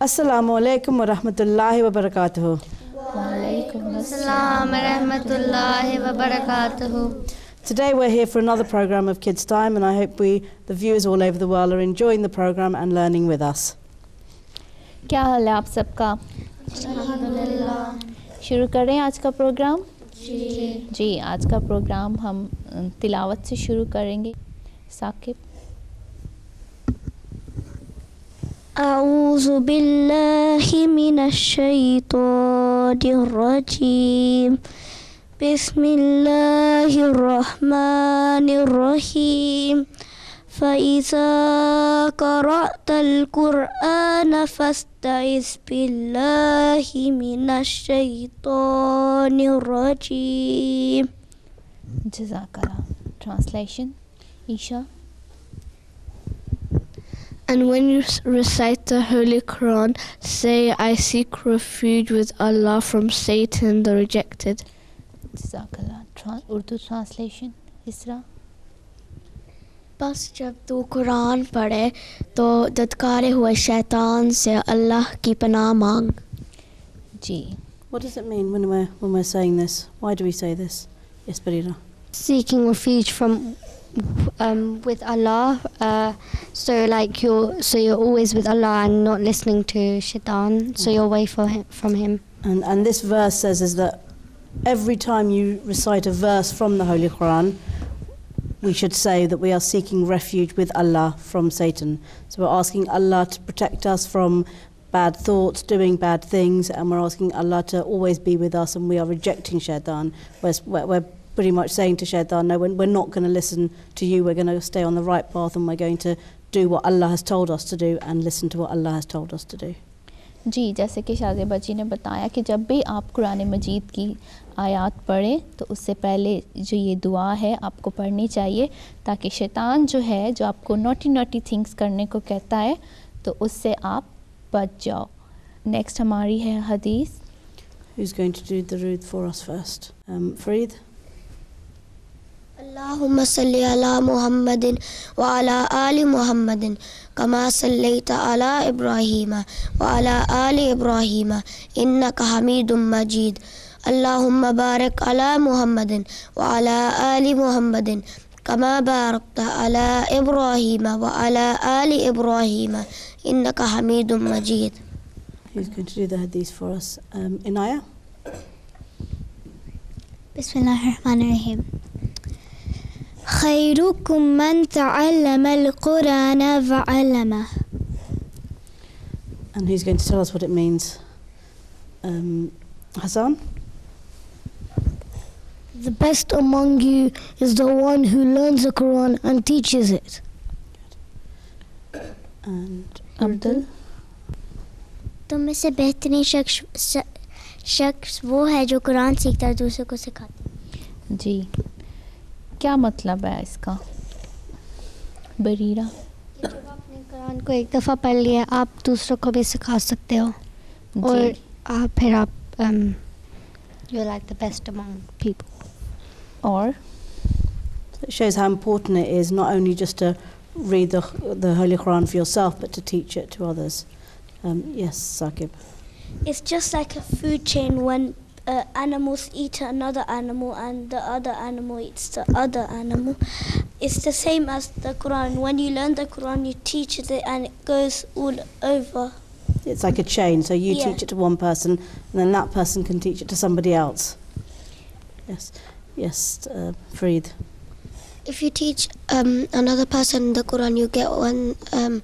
Assalamu alaikum wa rahmatullahi wa barakatuh. Walaikum assalam wa rahmatullahi wa barakatuh. Today we're here for another program of Kids Time, and I hope the viewers all over the world are enjoying the program and learning with us. क्या हाल है आप सबका? अल्हम्दुलिल्लाह। शुरू करें आज का programme? जी, आज का प्रोग्राम हम तिलावत से शुरू करेंगे। Saqib. أعوذ بالله من الشيطان الرجيم بسم الله الرحمن الرحيم فإذا قرأت القرآن فاستعذ بالله من الشيطان الرجيم. Jazakallah. Translation, Isha. And when you recite the Holy Quran, say, I seek refuge with Allah from Satan the rejected. Jazakallah. Urdu translation, Isra. बस जब तू कुरान पढ़े तो धत्कारे हुए शैतान से अल्लाह की पनाह मांग. जी. What does it mean when we're saying this? Why do we say this? Yes, Barira. Seeking refuge from with Allah, so you're always with Allah and not listening to shaitan, so you're away from him. And this verse says is that every time you recite a verse from the Holy Quran, we should say that we are seeking refuge with Allah from Satan. So we're asking Allah to protect us from bad thoughts, doing bad things, and we're asking Allah to always be with us, and we are rejecting shaitan. We're pretty much saying to shaitan, no, we're not going to listen to you, we're going to stay on the right path, and we're going to do what Allah has told us to do and listen to what Allah has told us to do. जी, जैसे कि शाज़ेबा जी ने बताया कि जब भी आप कुरान मजीद की आयत पढ़ें तो उससे पहले जो ये दुआ है आपको पढ़नी चाहिए, ताकि शैतान जो है जो आपको नॉटी थिंग्स करने को कहता है तो उससे आप बच जाओ. नेक्स्ट हमारी है हदीस. Who's going to do the rood for us first? Fareed. Allahumma salli ala Muhammadin wa ala ali Muhammadin kama sallaita ala Ibrahima wa ala ali Ibrahima innaka Hamidum Majid. Allahumma barik ala Muhammadin wa ala ali Muhammadin kama barakta ala Ibrahima wa ala ali Ibrahima innaka Hamidum Majid. Who's going to do the hadith for us? Inaya. Bismillahirrahmanirrahim. خيركم من تعلم القرآن وعلمه. And who's going to tell us what it means? Hassan? The best among you is the one who learns the Quran and teaches it. And Abdul? तुम में से बेहतरीन शख्स वो है जो कुरान सीखता है दूसरों को सिखाता है. जी, क्या मतलब है इसका? बरीरा. जब आपने कुरान को एक दफ़ा पढ़ लिया आप दूसरों को भी सिखा सकते हो और फिर आप you're like the best among people. और it shows how important it is not only just to read the Holy Quran for yourself, but to teach it to others. Yes, Saqib. It's just like a food chain when animals eat another animal and the other animal eats the other animal. It's the same as the Quran. When you learn the Quran, you teach it and it goes all over. It's like a chain, so you teach it to one person and then that person can teach it to somebody else. Yes, Fareed. If you teach another person the Quran, you get 1%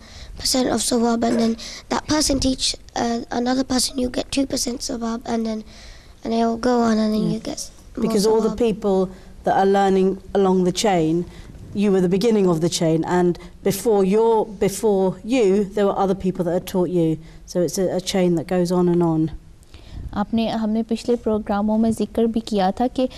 of sawab, and then that person teach another person, you get 2% sawab, and they all go on, and then you get more because all the sawab. people that are learning along the chain, you were the beginning of the chain, and before you there were other people that had taught you, so it's a chain that goes on and on. हमने पिछले प्रोग्रामों में जिक्र भी किया था कि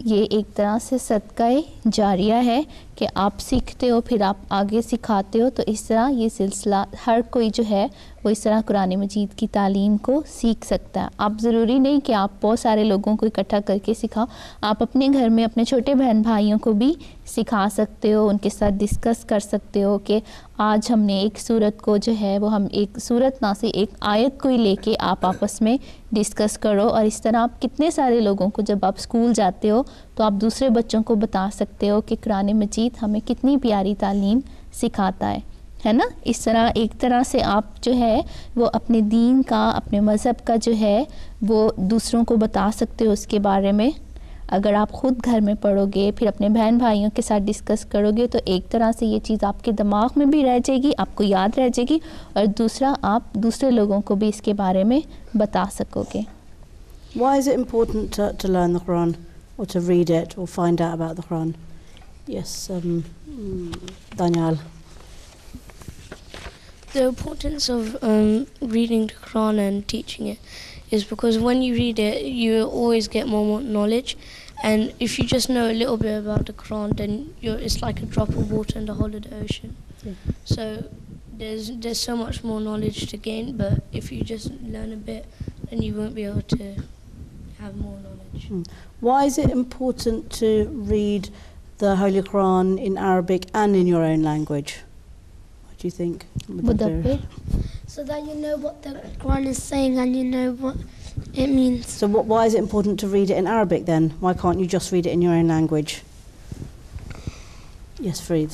ये एक तरह से सदका जारिया है कि आप सीखते हो फिर आप आगे सिखाते हो, तो इस तरह ये सिलसिला हर कोई जो है वो वो इस तरह कुरान मजीद की तालीम को सीख सकता है। आप ज़रूरी नहीं कि आप बहुत सारे लोगों को इकट्ठा करके सिखाओ, आप अपने घर में अपने छोटे बहन भाइयों को भी सिखा सकते हो, उनके साथ डिस्कस कर सकते हो कि आज हमने एक सूरत को जो है वो हम एक सूरत ना से एक आयत को ही लेके आप आपस में डिस्कस करो। और इस तरह आप कितने सारे लोगों को जब आप स्कूल जाते हो तो आप दूसरे बच्चों को बता सकते हो कि कुरान मजीद हमें कितनी प्यारी तालीम सिखाता है ना। इस तरह एक तरह से आप जो है वो अपने दीन का, अपने मज़हब का जो है वो दूसरों को बता सकते हो उसके बारे में। अगर आप ख़ुद घर में पढ़ोगे, फिर अपने बहन भाइयों के साथ डिस्कस करोगे, तो एक तरह से ये चीज़ आपके दिमाग में भी रह जाएगी, आपको याद रह जाएगी, और दूसरा आप दूसरे लोगों को भी इसके बारे में बता सकोगे। Why is it important to learn the Quran or to read it or find out about the Quran? Yes, Daniel. The importance of reading the Quran and teaching it is because when you read it, you always get more knowledge, and if you just know a little bit about the Quran, then it's like a drop of water in the whole of the ocean. Yeah. So there's so much more knowledge to gain, but if you just learn a bit, then you won't be able to have more knowledge. Why is it important to read the Holy Quran in Arabic and in your own language? What do you think? Mudabbir? So that you know what the Quran is saying and you know what it means. So why is it important to read it in Arabic then? Why can't you just read it in your own language? Yes, Fareed.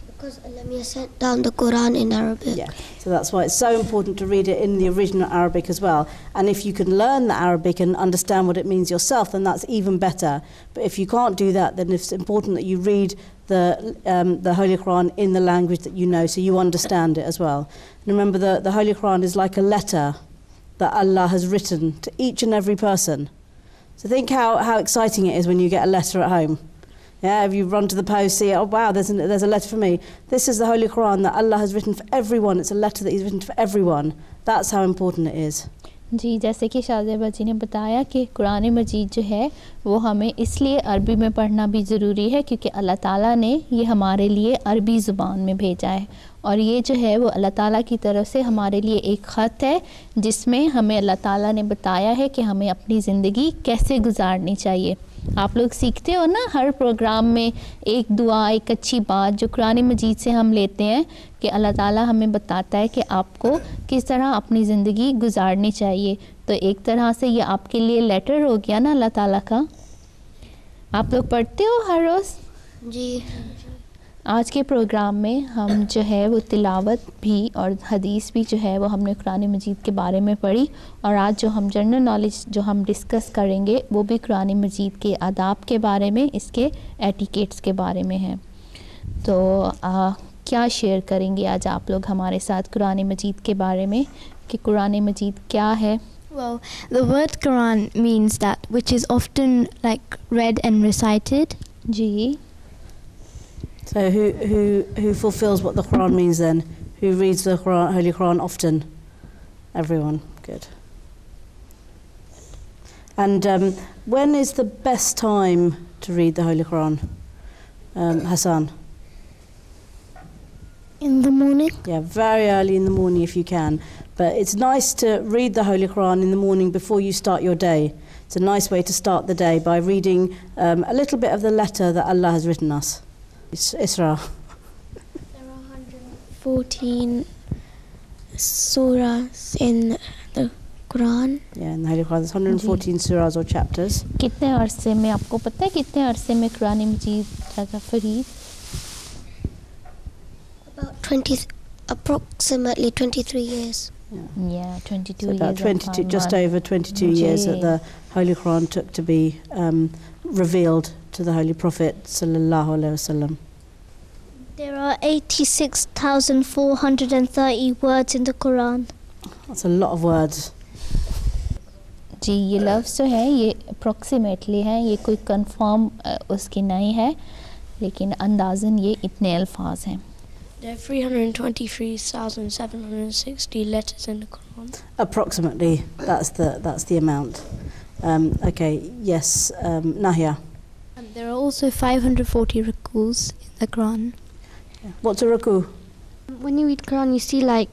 Because Allah sent down the Quran in Arabic. Yeah, so that's why it's so important to read it in the original Arabic as well. And if you can learn the Arabic and understand what it means yourself, then that's even better. But if you can't do that, then it's important that you read the Holy Quran in the language that you know, so you understand it as well. And remember, the Holy Quran is like a letter that Allah has written to each and every person. So think how exciting it is when you get a letter at home. Yeah, if you run to the post, see, oh wow, there's a letter for me. This is the Holy Quran that Allah has written for everyone. It's a letter that He's written for everyone. That's how important it is. जी, जैसे कि शाहज़ेबा जी ने बताया कि कुरान मजीद जो है वो हमें इसलिए अरबी में पढ़ना भी ज़रूरी है क्योंकि अल्लाह ताला ने ये हमारे लिए अरबी ज़ुबान में भेजा है, और ये जो है वो अल्लाह ताला की तरफ से हमारे लिए एक ख़त है जिसमें हमें अल्लाह ताला ने बताया है कि हमें अपनी ज़िंदगी कैसे गुजारनी चाहिए। आप लोग सीखते हो ना हर प्रोग्राम में एक दुआ, एक अच्छी बात जो कुरान मजीद से हम लेते हैं कि अल्लाह ताला हमें बताता है कि आपको किस तरह अपनी ज़िंदगी गुजारनी चाहिए। तो एक तरह से ये आपके लिए लेटर हो गया ना अल्लाह ताला का। आप लोग पढ़ते हो हर रोज़? जी। आज के प्रोग्राम में हम जो है वो तिलावत भी और हदीस भी जो है वो हमने कुरान मजीद के बारे में पढ़ी, और आज जो हम जनरल नॉलेज जो हम डिस्कस करेंगे वो भी कुरान मजीद के आदाब के बारे में, इसके एटिकेट्स के बारे में है। तो क्या शेयर करेंगे आज आप लोग हमारे साथ कुरान मजीद के बारे में कि कुरान मजीद क्या है? Well, the word Quran means that which is often like read and recited. Ji. So who fulfills what the Quran means then? Who reads the Quran, Holy Quran often? Everyone. Good. And when is the best time to read the Holy Quran? Hassan? In the morning? Yeah, very early in the morning if you can. But it's nice to read the Holy Quran in the morning before you start your day. It's a nice way to start the day by reading a little bit of the letter that Allah has written us. Isra. There are 114 surahs in the Quran. Yeah, in the Holy Quran there's 114 surahs or chapters. कितने अरसे में, आपको पता है कितने अरसे में कुरान मजीद जाता Farid? About approximately 23 years. Yeah, 22 So about years. 22, just over 22 years that the Holy Quran took to be revealed to the Holy Prophet sallallahu alaihi wasallam. There are 86,430 words in the Quran. That's a lot of words. जी, ये लफ्ज़ जो है ये approximately है, ये कोई confirm उसकी नहीं है, लेकिन अंदाज़न ये इतने अल्फाज हैं। There are 323,760 letters in the Quran. Approximately, that's the amount. Okay, yes, Nahia. There are also 540 rukus in the Quran. Yeah. What's a ruku? When you read Quran, you see like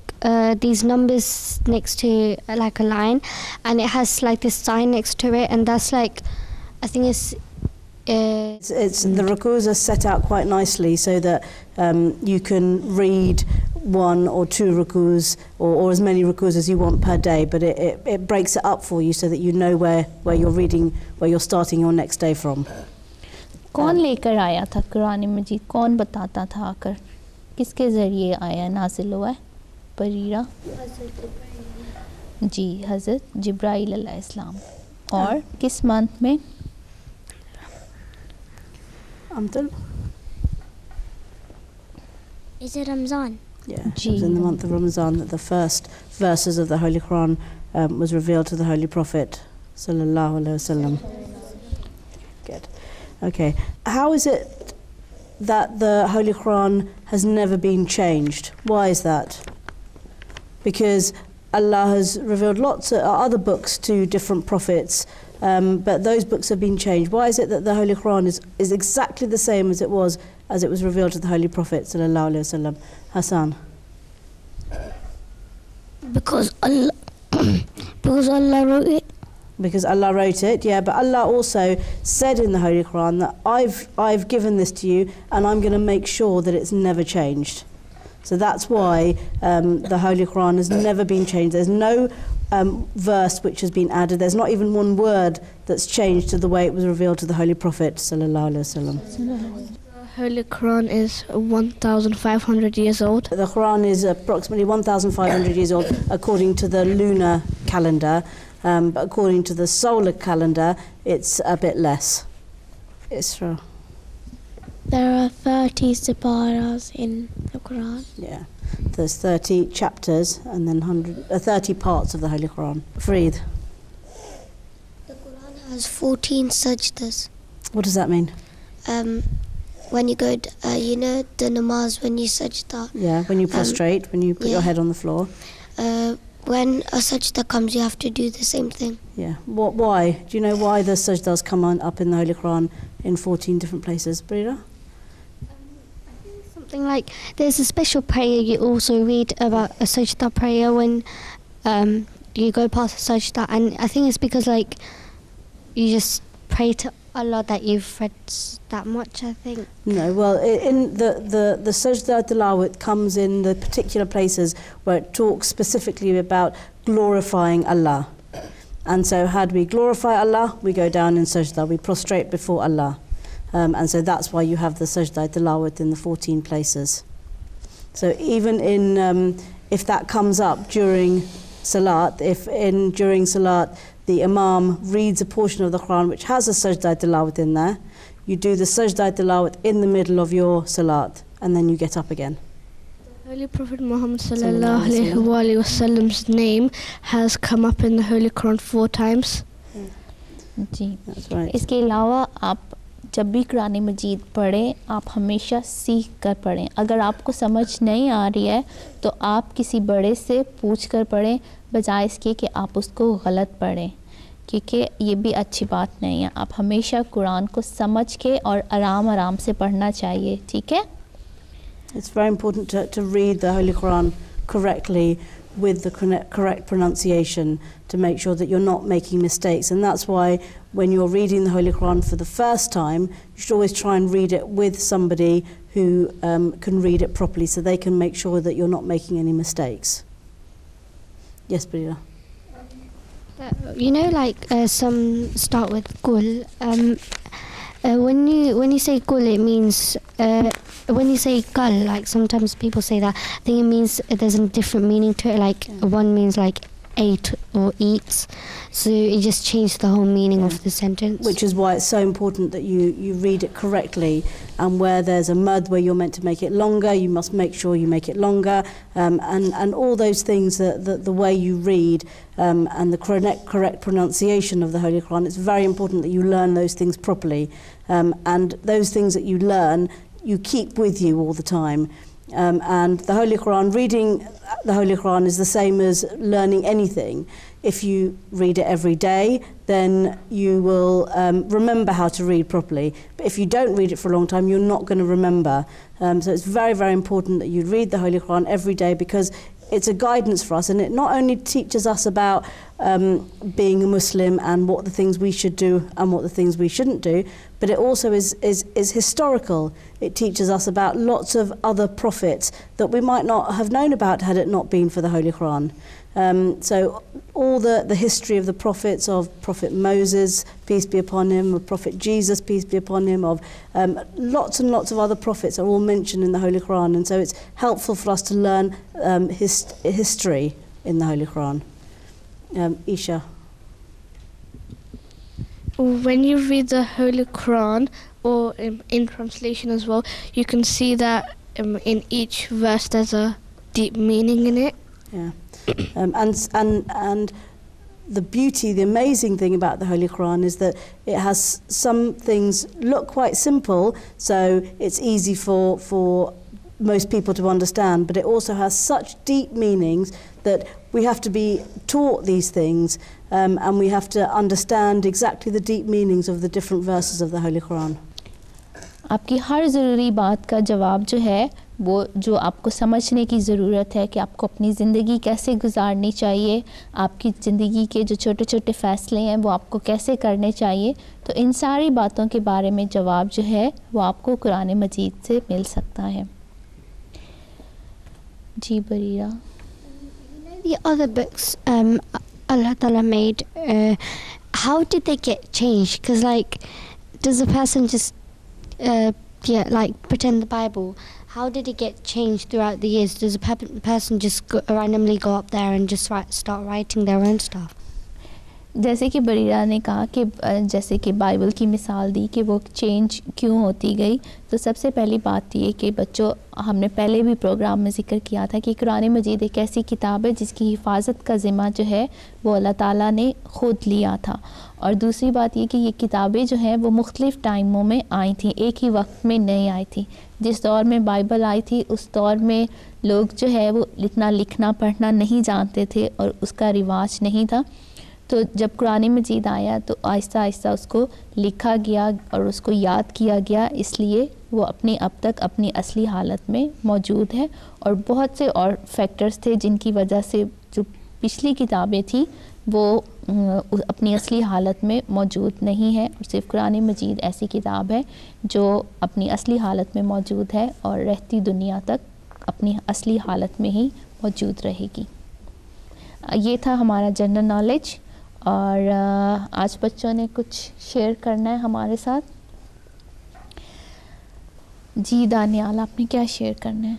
these numbers next to like a line, and it has like this sign next to it, and that's like, I think it's the rukus are set out quite nicely so that you can read 1 or 2 rukus or as many rukus as you want per day, but it breaks it up for you so that you know where you're reading, where you're starting your next day from. कौन लेकर आया था कुरान मजीद? कौन बताता था आकर? किसके ज़रिए आया, नाज़िल हुआ है? बरीरा जी, हज़रत जिब्राइल अलैहिस्सलाम। और किस मंथ में? Amtul? Is it Ramzan? Yeah, it was in the month of Ramadan that the first verses of the Holy Quran was revealed to the Holy Prophet sallallahu alaihi wasallam. Good. Okay. How is it that the Holy Quran has never been changed? Why is that? Because Allah has revealed lots of other books to different prophets, but those books have been changed. Why is it that the Holy Quran is exactly the same as it was revealed to the Holy Prophet sallallahu alaihi wasallam? Hassan. Because Allah wrote it. Because Allah wrote it, yeah, but Allah also said in the Holy Quran that I've given this to you and I'm going to make sure that it's never changed. So that's why the Holy Quran has never been changed. There's no verse which has been added. There's not even one word that's changed to the way it was revealed to the Holy Prophet sallallahu alaihi wasallam. The Holy Quran is 1,500 years old. The Quran is approximately 1,500 years old according to the lunar calendar, but according to the solar calendar, it's a bit less. Isra. There are 30 separas in the Quran. Yeah, there's 30 chapters and then 30 parts of the Holy Quran. Fareed. The Quran has 14 sajdas. What does that mean? When you go, you know the namaz when you sajda. Yeah, when you prostrate, when you put your head on the floor. When a sajda comes, you have to do the same thing. Yeah. Why? Do you know why the sajdas come up in the Holy Quran in 14 different places? Brira? something like there's a special prayer you also read about a sajda prayer when you go past a sajda, and I think it's because like you just pray to Allah that you've read that much, I think. No, well, in the sajda tilawat comes in the particular places where it talks specifically about glorifying Allah. And so how do we glorify Allah? We go down in sajda, we prostrate before Allah. And so that's why you have the sajda tilawat in the 14 places. So even in, if that comes up during salat, during salat the imam reads a portion of the Quran which has a sajda tilawat in there, you do the sajda tilawat in the middle of your salat, and then you get up again. The Holy Prophet Muhammad sallallahu alaihi wasallam's name has come up in the Holy Quran 4 times. Ji, That's right. इसके अलावा आप जब भी कुरान मजीद पढ़ें आप हमेशा सीख कर पढ़ें. अगर आपको समझ नहीं आ रही है तो आप किसी बड़े से पूछ कर पढ़ें बजाय इसके कि आप उसको गलत पढ़ें, क्योंकि ये भी अच्छी बात नहीं है. आप हमेशा कुरान को समझ के और आराम आराम से पढ़ना चाहिए, ठीक है? It's very important to read the Holy Quran correctly with the correct pronunciation to make sure that you're not making mistakes. And that's why when you're reading the Holy Quran for the first time, you should always try and read it with somebody who can read it properly so they can make sure that you're not making any mistakes. Yes, Brira. You know, like some start with kul. When you say kul, it means when you say kal, like sometimes people say that. I think it means there's a different meaning to it. Like one means like ate or eats, so it just changed the whole meaning of the sentence. Which is why it's so important that you read it correctly, and where there's a mud where you're meant to make it longer, you must make sure you make it longer, and all those things, the way you read and the correct pronunciation of the Holy Quran. It's very important that you learn those things properly, and those things that you learn you keep with you all the time. And the Holy Quran, reading the Holy Quran is the same as learning anything. If you read it every day, then you will remember how to read properly. But if you don't read it for a long time, you're not going to remember. So it's very, very important that you read the Holy Quran every day, because it's a guidance for us, and it not only teaches us about being a Muslim and what the things we should do and what the things we shouldn't do, but it also is historical. It teaches us about lots of other prophets that we might not have known about had it not been for the Holy Quran. So all the history of the prophets, of Prophet Moses, peace be upon him, of Prophet Jesus, peace be upon him, of lots and lots of other prophets are all mentioned in the Holy Quran, and so it's helpful for us to learn history in the Holy Quran. Isha. When you read the Holy Quran, or in translation as well, you can see that in each verse there's a deep meaning in it. Yeah. And the beauty, the amazing thing about the Holy Quran is that it has some things look quite simple, so it's easy for most people to understand, but it also has such deep meanings that we have to be taught these things, and we have to understand exactly the deep meanings of the different verses of the Holy Quran. आपकी हर ज़रूरी बात का जवाब जो है वो जो आपको समझने की ज़रूरत है कि आपको अपनी ज़िंदगी कैसे गुजारनी चाहिए, आपकी ज़िंदगी के जो छोटे छोटे फ़ैसले हैं वो आपको कैसे करने चाहिए, तो इन सारी बातों के बारे में जवाब जो है वो आपको कुरान मजीद से मिल सकता है. जी Bareera. The other books Allah Ta'ala made, how did they get changed? Because like, does a person just pretend the Bible? How did it get changed throughout the years? Does a person just randomly go up there and just start writing their own stuff? जैसे कि बरीरा ने कहा कि जैसे कि Bible की मिसाल दी कि वो चेंज क्यों होती गई, तो सबसे पहली बात ये कि बच्चों, हमने पहले भी प्रोग्राम में ज़िक्र किया था कि कुरान मजीद एक ऐसी किताब है जिसकी हिफाजत का ज़िम्मा जो है वो अल्लाह ताला ने ख़ुद लिया था. और दूसरी बात ये कि ये किताबें जो हैं वो मुख्तलिफ़ टाइमों में आई थी, एक ही वक्त में नहीं आई थी. जिस दौर में बाइबल आई थी उस दौर में लोग जो है वो इतना लिखना पढ़ना नहीं जानते थे और उसका रिवाज नहीं था. तो जब कुरान मजीद आया तो आहिस्ता आहिस्ता उसको लिखा गया और उसको याद किया गया, इसलिए वो अब तक अपनी असली हालत में मौजूद है. और बहुत से और फैक्टर्स थे जिनकी वजह से जो पिछली किताबें थी वो अपनी असली हालत में मौजूद नहीं है, और सिर्फ कुरान मजीद ऐसी किताब है जो अपनी असली हालत में मौजूद है और रहती दुनिया तक अपनी असली हालत में ही मौजूद रहेगी. ये था हमारा जनरल नॉलेज, और आज बच्चों ने कुछ शेयर करना है हमारे साथ. जी दानियाल, आपने क्या शेयर करना है?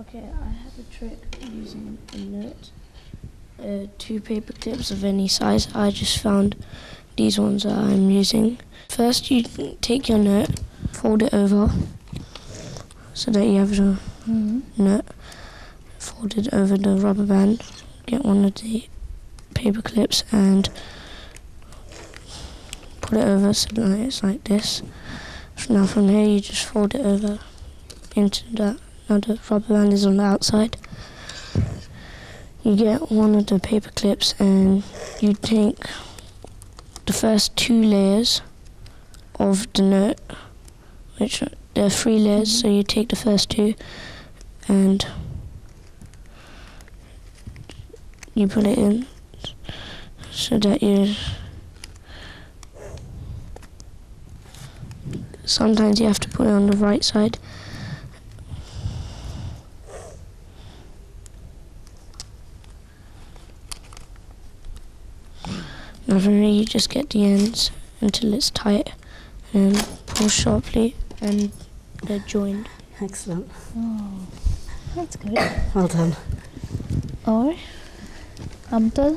Okay, I have a trick using a note. 2 paper clips of any size. I just found these ones that I'm using. First you take your note, fold it over so that you have the note folded over the rubber band. Get one of the paper clips and put it over so that it's like this. So now from here you just fold it over into that. Now the rubber band is on the outside. You get one of the paper clips and you take the first 2 layers of the note, which there are 3 layers, so you take the first 2 and you put it in so that sometimes you have to put it on the right side. Now from here you just get the ends until it's tight and pull sharply and they're joined. Excellent. Oh, that's good. Well done. और अमतल?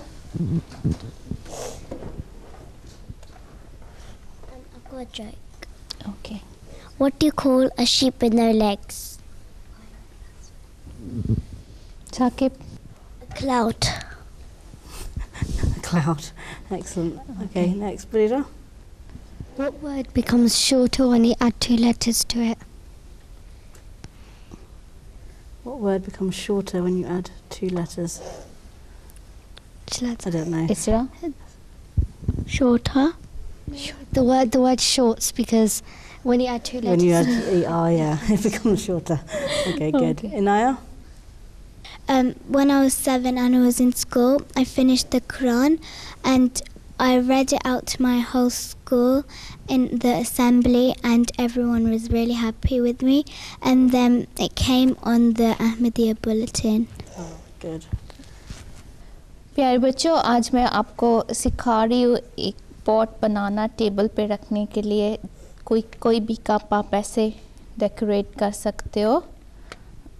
I've got a joke. Okay. What do you call a sheep with no legs? Saqib? A cloud. Cloud. Excellent. Okay, next, Brida. What word becomes shorter when you add 2 letters to it? What What word becomes shorter when you add two letters? I don't know. Isra? Shorter. The word shorts, because when you add two letters. When you add ER, yeah, it becomes shorter. Okay, good. Inaya? When I was 7 and I was in school, I finished the Quran and I read it out to my whole school in the assembly, and everyone was really happy with me. And then it came on the Ahmadiyya bulletin. Oh, good. प्यारे बच्चों, आज मैं आपको सिखा रही हूँ एक pot बनाना table पे रखने के लिए। कोई भी कप आप ऐसे डेकोरेट कर सकते हो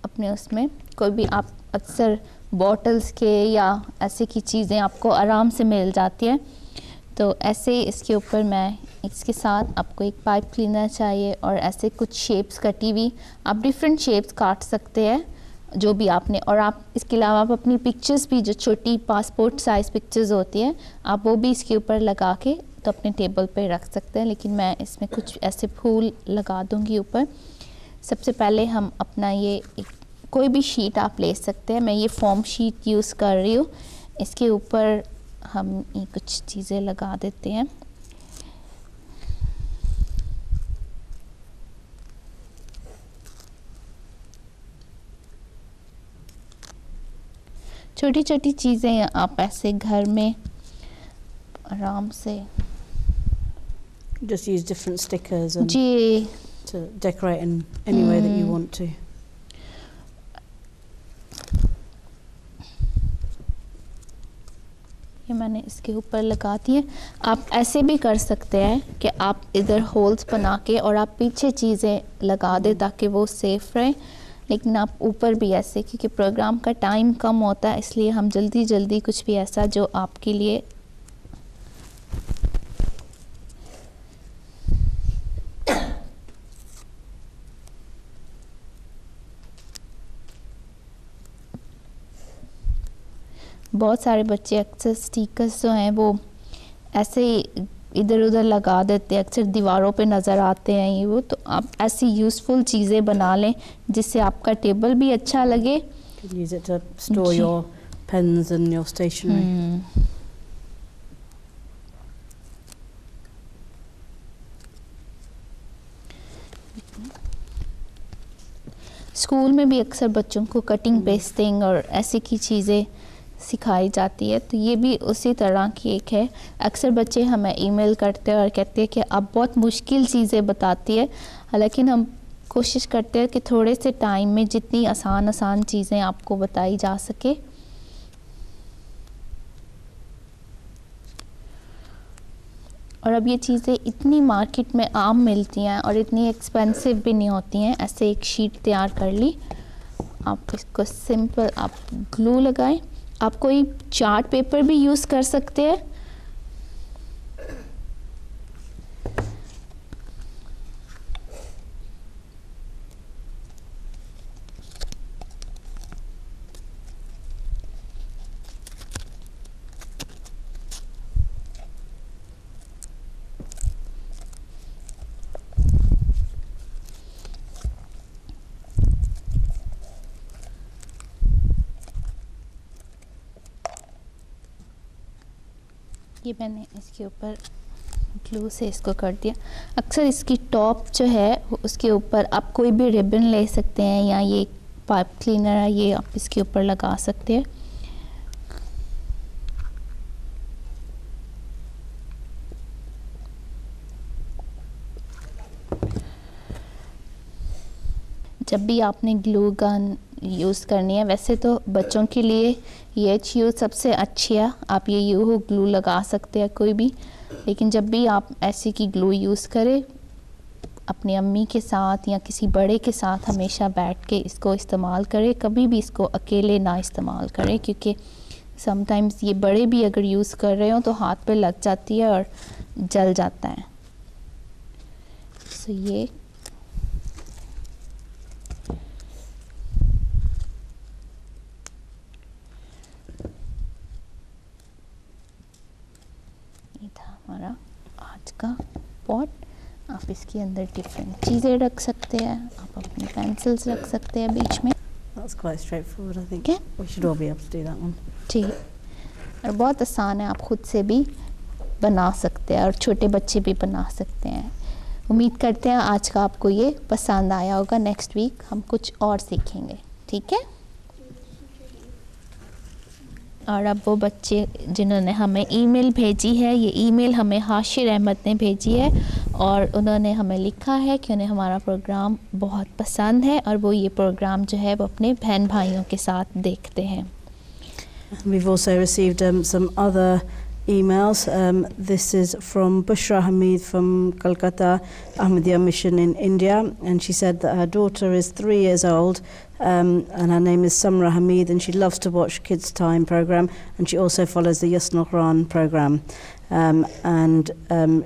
अपने उसमें। कोई भी आप अक्सर बॉटल्स के या ऐसे की चीज़ें आपको आराम से मिल जाती है, तो ऐसे इसके ऊपर मैं इसके साथ आपको एक पाइप क्लीनर चाहिए और ऐसे कुछ शेप्स कटी हुई, आप डिफरेंट शेप्स काट सकते हैं जो भी आपने। और आप इसके अलावा आप अपनी पिक्चर्स भी, जो छोटी पासपोर्ट साइज़ पिक्चर्स होती हैं, आप वो भी इसके ऊपर लगा के तो अपने टेबल पे रख सकते हैं। लेकिन मैं इसमें कुछ ऐसे फूल लगा दूंगी ऊपर। सबसे पहले हम अपना ये कोई भी शीट आप ले सकते हैं। मैं ये फॉर्म शीट यूज़ कर रही हूँ। इसके ऊपर हम ये कुछ चीज़ें लगा देते हैं। छोटी छोटी चीज़ें आप ऐसे घर में आराम से Just use different stickers and ji to decorate in any way that you want to. ये मैंने इसके ऊपर लगा दिए। आप ऐसे भी कर सकते हैं कि आप इधर होल्स बना के और आप पीछे चीज़ें लगा दें ताकि वो सेफ रहे। लेकिन आप ऊपर भी ऐसे, क्योंकि प्रोग्राम का टाइम कम होता है, इसलिए हम जल्दी जल्दी कुछ भी ऐसा जो आपके लिए बहुत सारे बच्चे अक्सर स्टिकर्स जो हैं वो ऐसे इधर उधर लगा देते हैं, अक्सर दीवारों पे नज़र आते हैं ये वो। तो आप ऐसी यूज़फुल चीज़ें बना लें जिससे आपका टेबल भी अच्छा लगे। Use it to store your pens and your stationery. School में भी अक्सर बच्चों को कटिंग पेस्टिंग और ऐसी की चीज़ें सिखाई जाती है, तो ये भी उसी तरह की एक है। अक्सर बच्चे हमें ईमेल करते हैं और कहते हैं कि आप बहुत मुश्किल चीज़ें बताती है, हालांकि हम कोशिश करते हैं कि थोड़े से टाइम में जितनी आसान चीज़ें आपको बताई जा सके। और अब ये चीज़ें इतनी मार्केट में आम मिलती हैं और इतनी एक्सपेंसिव भी नहीं होती हैं। ऐसे एक शीट तैयार कर ली, आप इसको सिंपल आप ग्लू लगाएं। आप कोई चार्ट पेपर भी यूज़ कर सकते हैं। ये मैंने इसके ऊपर ग्लू से इसको कर दिया। अक्सर इसकी टॉप जो है उसके ऊपर आप कोई भी रिबन ले सकते हैं या ये पाइप क्लीनर है, ये आप इसके ऊपर लगा सकते हैं। जब भी आपने ग्लू गन यूज़ करनी है, वैसे तो बच्चों के लिए ये चीज़ सबसे अच्छी है, आप ये यूँ ग्लू लगा सकते हैं कोई भी। लेकिन जब भी आप ऐसी की ग्लू यूज़ करें, अपनी अम्मी के साथ या किसी बड़े के साथ हमेशा बैठ के इसको इस्तेमाल करें। कभी भी इसको अकेले ना इस्तेमाल करें, क्योंकि समटाइम्स ये बड़े भी अगर यूज़ कर रहे हो तो हाथ पे लग जाती है और जल जाता है। सो ये हमारा आज का पॉट। आप इसके अंदर डिफरेंट चीज़ें रख सकते हैं, आप अपनी पेंसिल्स रख सकते हैं बीच में। That's quite straightforward, I think. Okay. We should all be able to do that one. जी, और बहुत आसान है, आप खुद से भी बना सकते हैं और छोटे बच्चे भी बना सकते हैं। उम्मीद करते हैं आज का आपको ये पसंद आया होगा। नेक्स्ट वीक हम कुछ और सीखेंगे, ठीक है। और अब वो बच्चे जिन्होंने हमें ईमेल भेजी है, ये ईमेल हमें हाशिर अहमद ने भेजी है और उन्होंने हमें लिखा है कि उन्हें हमारा प्रोग्राम बहुत पसंद है और वो ये प्रोग्राम जो है वो अपने बहन भाइयों के साथ देखते हैं। We've also received some other emails. This is from Bushra Hamid from Calcutta Ahmadiyya Mission in India, and she said that her daughter is 3 years old and her name is Samra Hamid, and she loves to watch Kids Time program, and she also follows the Yasna Quran program. And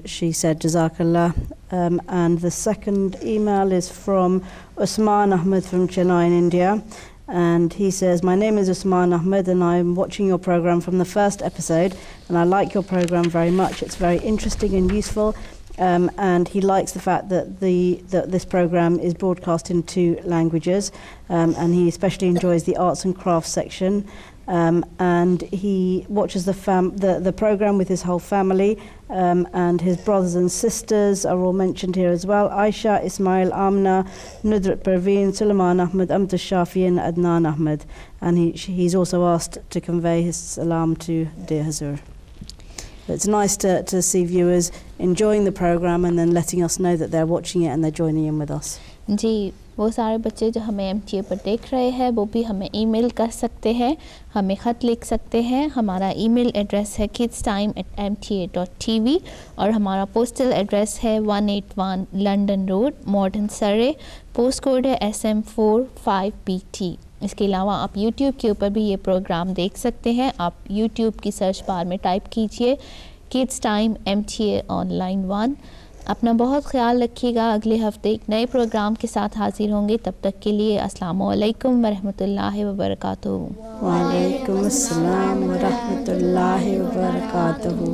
she said Jazakallah. And the second email is from Usman Ahmed from Chennai in India. And he says, my name is Usman Ahmed and I'm watching your program from the first episode and I like your program very much. It's very interesting and useful, and he likes the fact that this program is broadcast in 2 languages, and he especially enjoys the arts and crafts section, and he watches the program with his whole family, and his brothers and sisters are all mentioned here as well. Aisha, Ismail, Amna, Nudrat Perveen, Sulaiman Ahmed, Amta Shafi and Adnan Ahmed. And he's also asked to convey his salam to Dear Hazur. It's nice to see viewers enjoying the program and then letting us know that they're watching it and they're joining in with us. जी, वो सारे बच्चे जो हमें MTA पर देख रहे हैं वो भी हमें ईमेल कर सकते हैं, हमें ख़त लिख सकते हैं। हमारा ईमेल एड्रेस है kidstime@mta.tv और हमारा पोस्टल एड्रेस है 181 लंदन रोड, मॉडर्न सरे, पोस्ट कोड है SM45PT। इसके अलावा आप YouTube के ऊपर भी ये प्रोग्राम देख सकते हैं। आप YouTube की सर्च बार में टाइप कीजिए किड्स टाइम MTA ऑनलाइन 1। अपना बहुत ख्याल रखिएगा। अगले हफ्ते एक नए प्रोग्राम के साथ हाजिर होंगे। तब तक के लिए अस्सलामु अलैकुम व रहमतुल्लाहि व बरकातुहू। Wa alaikum assalam wa rahmatullahi wa barakatuhu.